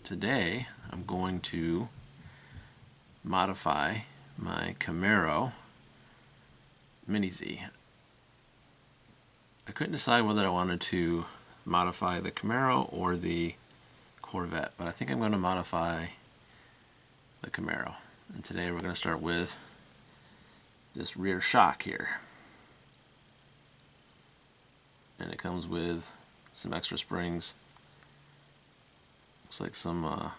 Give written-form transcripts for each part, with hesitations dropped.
Today I'm going to modify my Camaro Mini-Z. I couldn't decide whether I wanted to modify the Camaro or the Corvette, but I think I'm going to modify the Camaro. And today we're going to start with this rear shock here. And it comes with some extra springs. Looks like some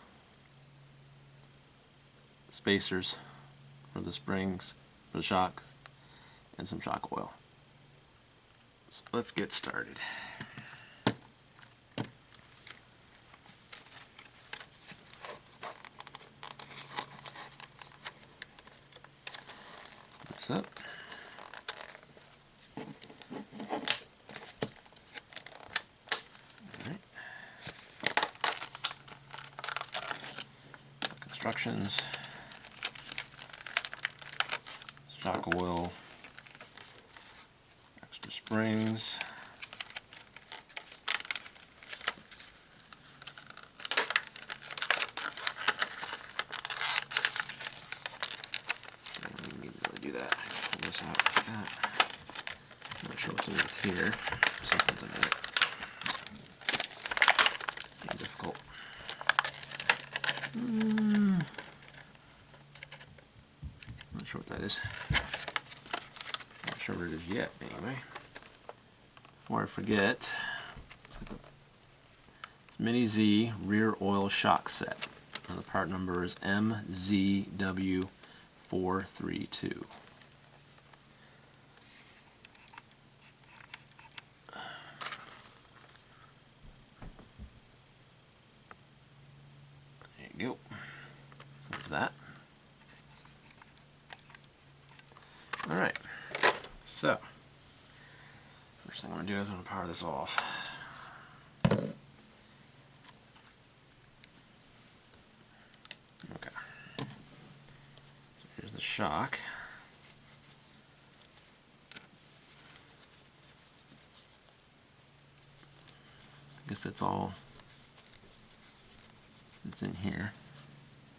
spacers for the springs, for the shocks, and some shock oil. So let's get started. This up. Alright. Instructions. Shock oil. Extra springs. Do that. Pull this out like that. I'm not sure what's underneath here. Something's in it. Being difficult. Not sure what that is. Not sure what it is yet, anyway. Before I forget, it's Mini-Z rear oil shock set. And the part number is MZW432. There you go. So that. Alright. So, first thing I'm going to do is I'm going to power this off. Okay. So here's the shock. I guess that's all that's in here.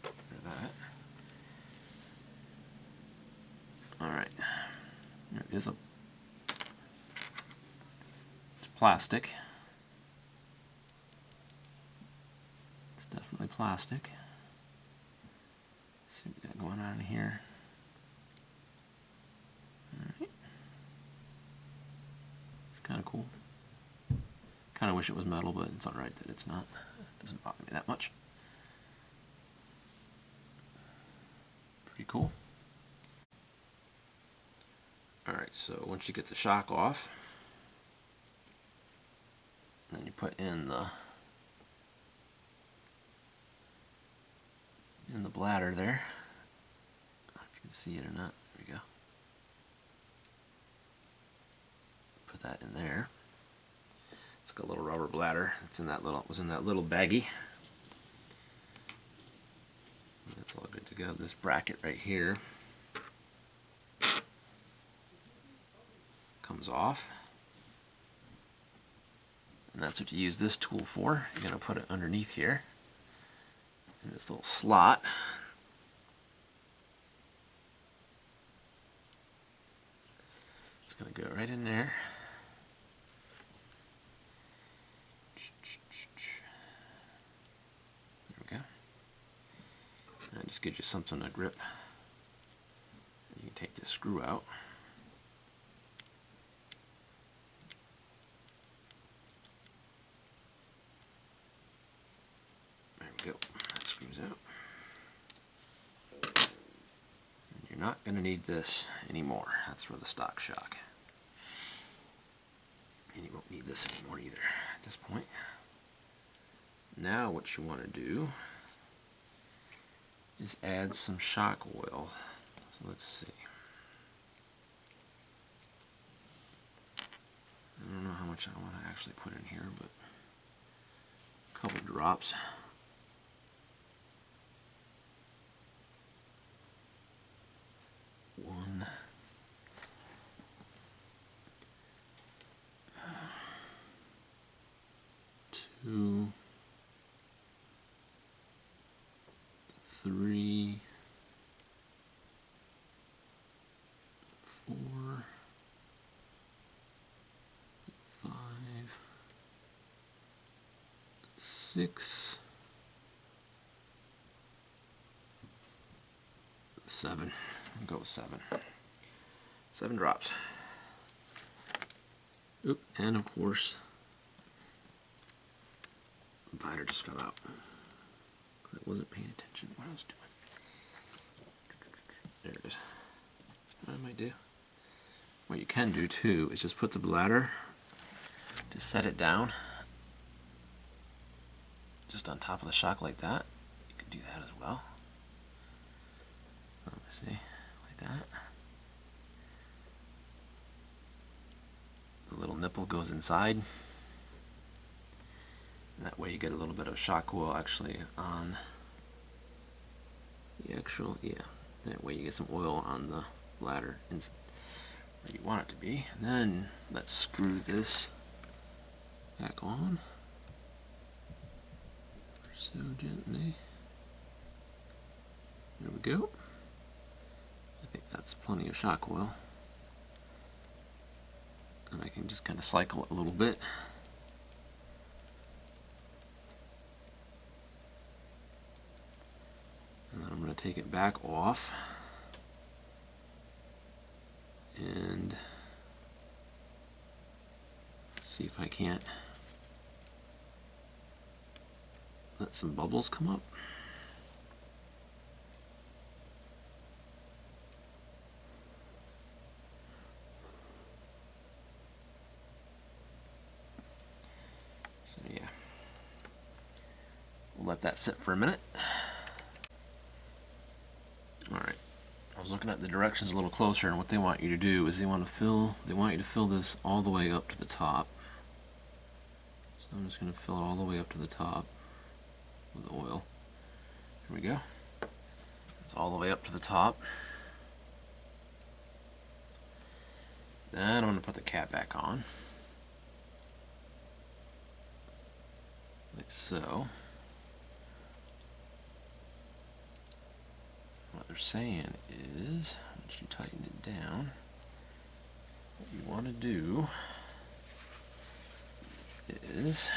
For that. Alright. There is it's plastic. It's definitely plastic. Let's see what we got going on in here. Alright. It's kind of cool. Kind of wish it was metal, but it's alright that it's not. It doesn't bother me that much. Pretty cool. Alright, so once you get the shock off, then you put in the bladder there. I don't know if you can see it or not. There we go. Put that in there. It's got a little rubber bladder. It's in that little. It was in that little baggie. That's all good to go. This bracket right here comes off, and that's what you use this tool for. You're going to put it underneath here in this little slot. It's going to go right in there. There we go. And it just gives you something to grip. You can take this screw out. There we go. That screws out. And you're not going to need this anymore. That's for the stock shock. And you won't need this anymore either at this point. Now what you want to do is add some shock oil. So let's see. I don't know how much I want to actually put in here, but a couple drops. One. Two. 3, 4, 5, 6, 7. I'll go with 7. 7 drops. Oop, and of course, the bladder just fell out. I wasn't paying attention to what I was doing. There it is. What I might do. What you can do too is just put the bladder, just set it down, just on top of the shock like that. You can do that as well. Let me see, like that. The little nipple goes inside. That way you get a little bit of shock coil actually on the actual, that way you get some oil on the bladder where you want it to be. And then let's screw this back on. So gently. There we go. I think that's plenty of shock coil. And I can just kind of cycle it a little bit. And then I'm going to take it back off and see if I can't let some bubbles come up. So yeah, we'll let that sit for a minute. Alright, I was looking at the directions a little closer, and what they want you to do is they want you to fill this all the way up to the top. So I'm just going to fill it all the way up to the top with oil. Here we go. It's all the way up to the top. Then I'm going to put the cap back on. Like so. What they're saying is, once you tighten it down, what you want to do is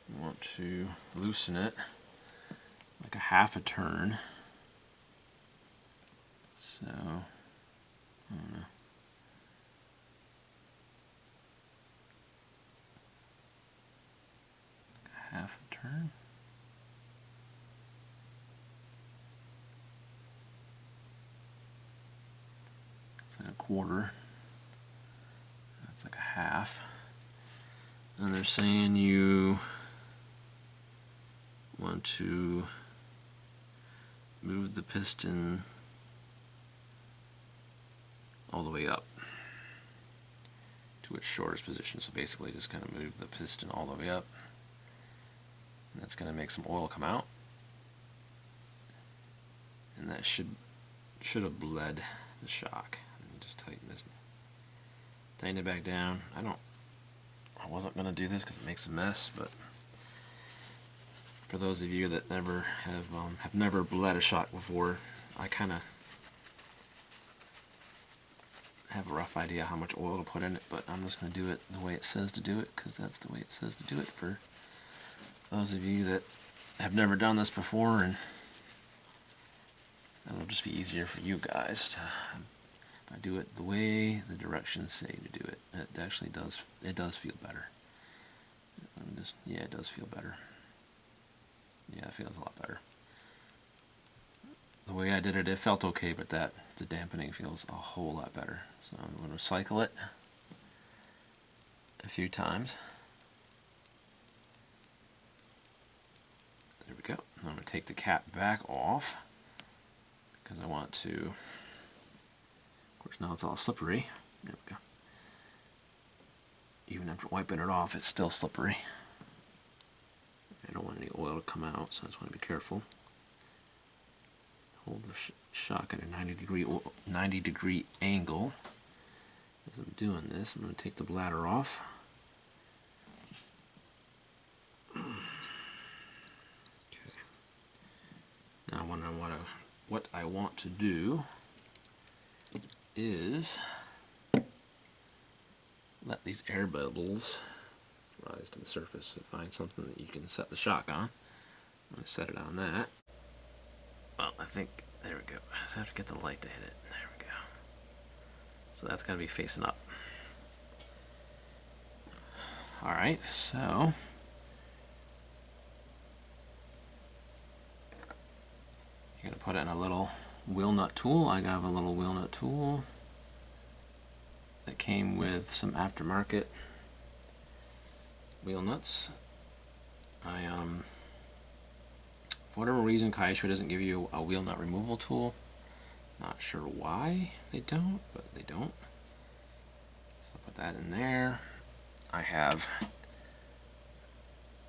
you want to loosen it like a half a turn. So, I don't know. Like a half a turn. It's like a quarter. That's like a half. And they're saying you want to move the piston all the way up to its shortest position. So basically just kind of move the piston all the way up, and that's going to make some oil come out, and that should have bled the shock. Let me just tighten it back down. I wasn't going to do this because it makes a mess, but for those of you that have never bled a shock before, I kind of have a rough idea how much oil to put in it, but I'm just going to do it the way it says to do it, because that's the way it says to do it for those of you that have never done this before, and it'll just be easier for you guys if I do it the way the directions say to do it. It actually does feel better. Yeah, it does feel better. Yeah, it feels a lot better. The way I did it, it felt okay, but the dampening feels a whole lot better. So I'm going to cycle it a few times. There we go. I'm going to take the cap back off because I want to, of course now it's all slippery. There we go. Even after wiping it off, it's still slippery. I don't want any oil to come out, so I just want to be careful. hold the shock at a 90 degree angle. As I'm doing this, I'm going to take the bladder off. Okay. Now what I want to do is let these air bubbles rise to the surface. So find something that you can set the shock on. I'm going to set it on that. Well, I think, there we go. I just have to get the light to hit it. There we go. So that's got to be facing up. Alright, so you're going to put it in a little wheel nut tool. I have a little wheel nut tool that came with some aftermarket wheel nuts. For whatever reason, Kyosho doesn't give you a wheel nut removal tool. Not sure why they don't, but they don't. So put that in there. I have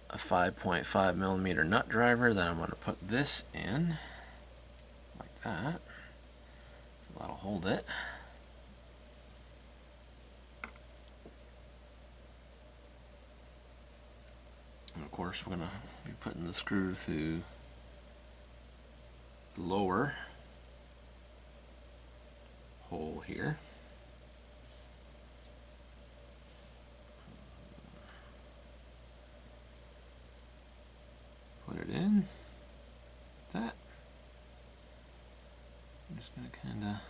a 5.5 millimeter nut driver that I'm going to put this in, like that. So that'll hold it. And of course, we're going to be putting the screw through the lower hole here. Put it in, like that. I'm just going to kind of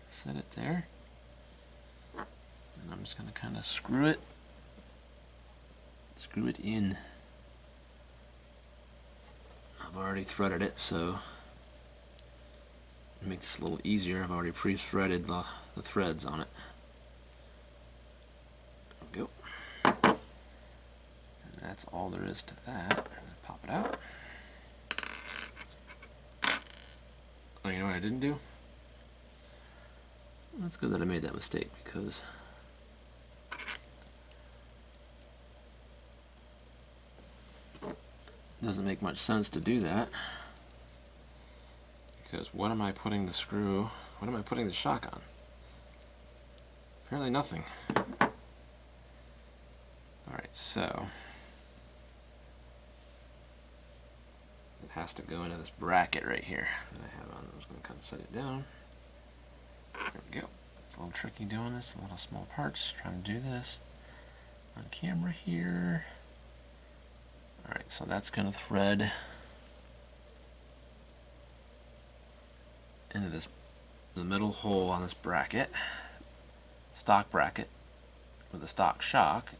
set it there. And I'm just going to kind of screw it in. I've already threaded it, so it makes this a little easier. I've already pre-threaded the threads on it. There we go. And that's all there is to that. Pop it out. Oh, you know what I didn't do? That's good that I made that mistake, because it doesn't make much sense to do that. Because what am I putting the shock on? Apparently nothing. Alright, so it has to go into this bracket right here that I have on. I'm just going to kind of set it down. There we go. It's a little tricky doing this, a lot of small parts, trying to do this on camera here. Alright, so that's going to thread into the middle hole on this bracket, stock bracket with a stock shock.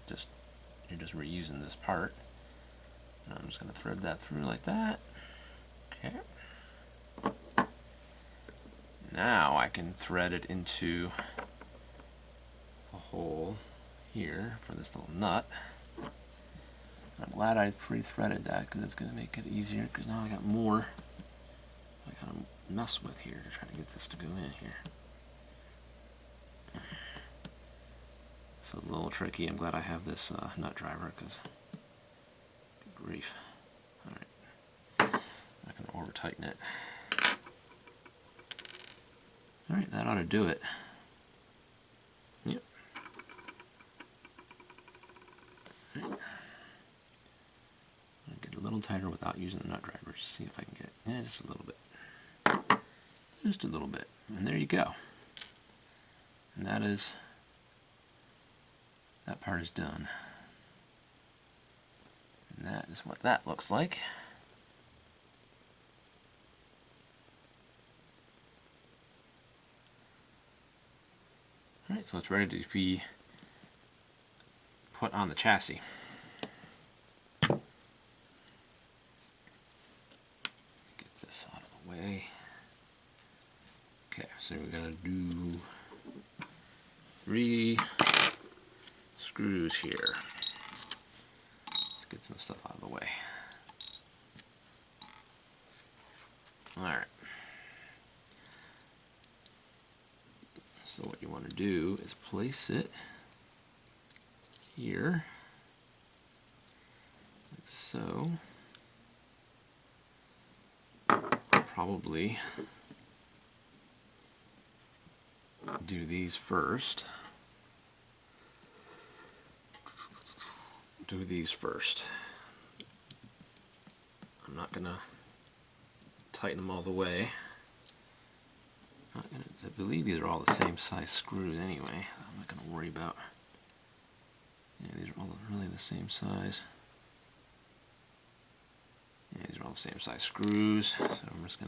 You're just reusing this part. And I'm just going to thread that through like that. Okay. Now I can thread it into the hole here for this little nut. I'm glad I pre-threaded that, because it's going to make it easier, because now I got more I got to mess with here to try to get this to go in here. So it's a little tricky. I'm glad I have this nut driver, because good grief. Alright, I can over tighten it. Alright, that ought to do it. Yep. Right. I'll get a little tighter without using the nut driver. Just see if I can get it. Just a little bit. Just a little bit. And there you go. And that part is done. And that is what that looks like. Alright, so it's ready to be put on the chassis. Get this out of the way. Okay, so we're going to do 3 screws here. Let's get some stuff out of the way. Alright. So what you want to do is place it here, like so. Probably do these first. I'm not gonna tighten them all the way. I believe these are all the same size screws anyway. I'm not gonna worry about. Yeah, these are all really the same size. Yeah, these are all the same size screws. So I'm just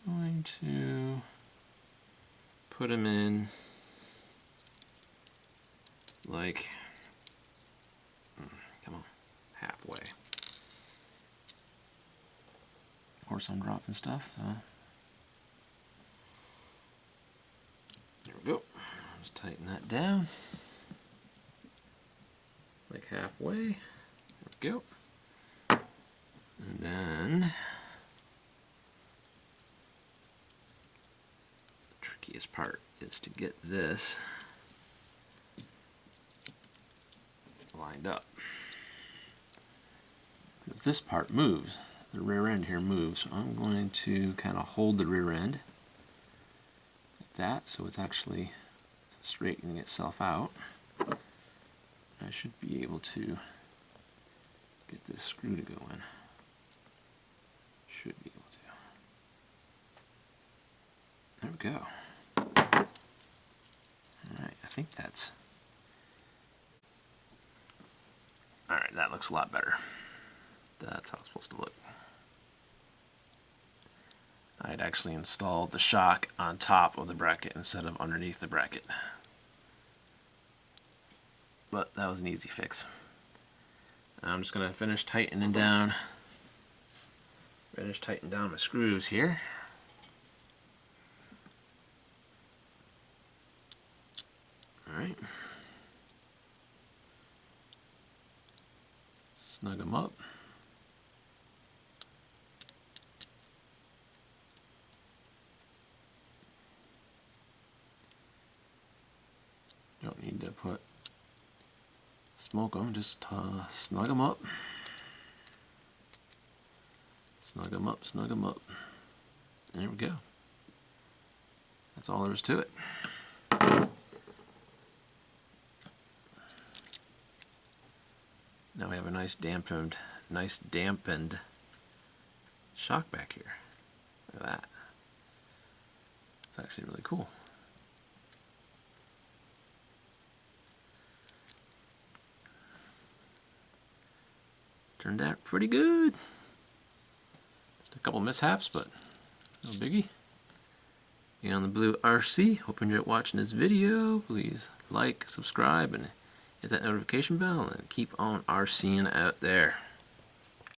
going to put them in like, come on, halfway. Of course I'm dropping stuff, so there we go. Just tighten that down. Like halfway. There we go. And then the trickiest part is to get this lined up. Because this part moves. The rear end here moves. So I'm going to kind of hold the rear end like that so it's actually straightening itself out. I should be able to get this screw to go in. Should be able to. There we go. Alright, I think that's... Alright, that looks a lot better. That's how it's supposed to look. I had actually installed the shock on top of the bracket instead of underneath the bracket. But that was an easy fix. I'm just going to finish tightening down my screws here. Alright. Snug them up. Don't need to smoke them, just snug them up. Snug them up, snug them up. There we go. That's all there is to it. Now we have a nice dampened shock back here. Look at that. It's actually really cool. Turned out pretty good. Just a couple mishaps, but no biggie. You on the Blue RC. Hope you enjoyed watching this video. Please like, subscribe, and hit that notification bell, and keep on RCing out there.